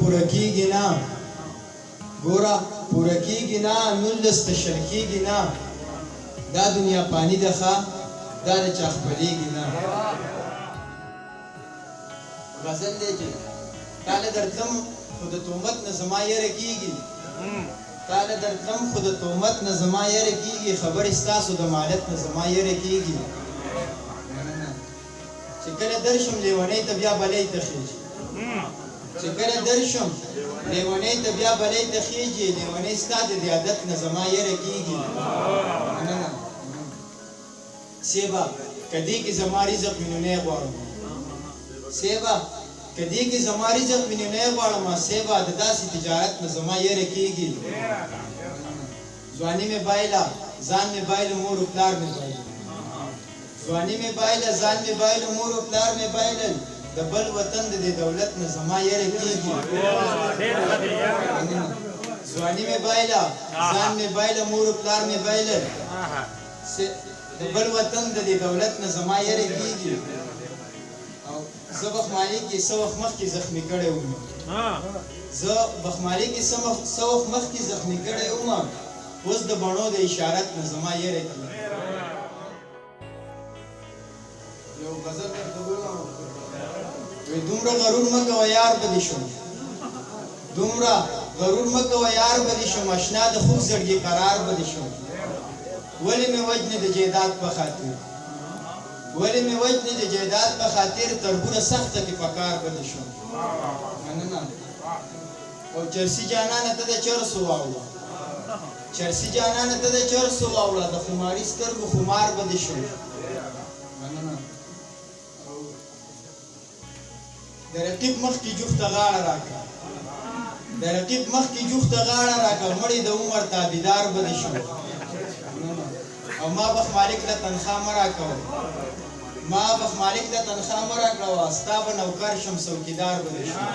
پوره کېږي نه ګوره پوره کېږي نه 19 تشل کېږي نه دا دنیا پانی ده ښه دا د چا خپلېږي نه غزل دی چې تاله درتلم خو د تهمت نه زما یره کېږي تاله درتلم خو د تهمت نه زما یره کېږي خبرې ستاسو د مالت نه زما یره کېږي چې کله درشم لیونۍ ته بیا بلی ته خېږي چې کله درشم لیونۍ ته بیا بلی ته خېږي لیونۍ ستا د دې عادت نه زما یره کېږي سیبا کدی کې زما رزق مینو نه غواړم سیبا کدی کې زما رزق مینو نه غواړم سیبا د داسې تجارت نه زما یره کېږي ځواني مې بایله ځان مې بایله مور و پلار مې بایله ځواني مې بایله ځان مې بایله مور و پلار مې بایلل د بل وطن د دې دولت نه زما یره کېږي ځواني مې بایله ځان مې بایله مور و پلار مې بایلل د بل وطن د دې دولت نه زما یره کېږي او زه بخمالي کې څه وخت مخکې زخمي کړی وم زه بخمالي کې څه وخت مخکې زخمي کړی وم اوس د بڼو د اشارت نه زما یره کېږي یو غزل درته ووایم وی دومره غرور مه کوه یار به دې شم دومره غرور مه کوه یار به دې شم اشنا د خوږ زړګي قرار به دې شم ولې مې وجنې د جیداد په خاطر ولې مې وجنې د جیداد په خاطر تربوره سخته کې په کار به دې شم مننه او چرسي جانانه ته د چرسو واوړه چرسي جانانه ته د چرسو واوړه د خماري سترګو خمار به دې شم مننه د رقیب مخکې جوخته غاړه راکړه د رقیب مخکې جوخته غاړه راکړه مړی د عمر تابعدار به دې شم او ما بخ مالک له تنخواه مه راکوه ما بخ مالک له تنخواه مه راکړه ستا به نوکر شم څوکیدار به دې شم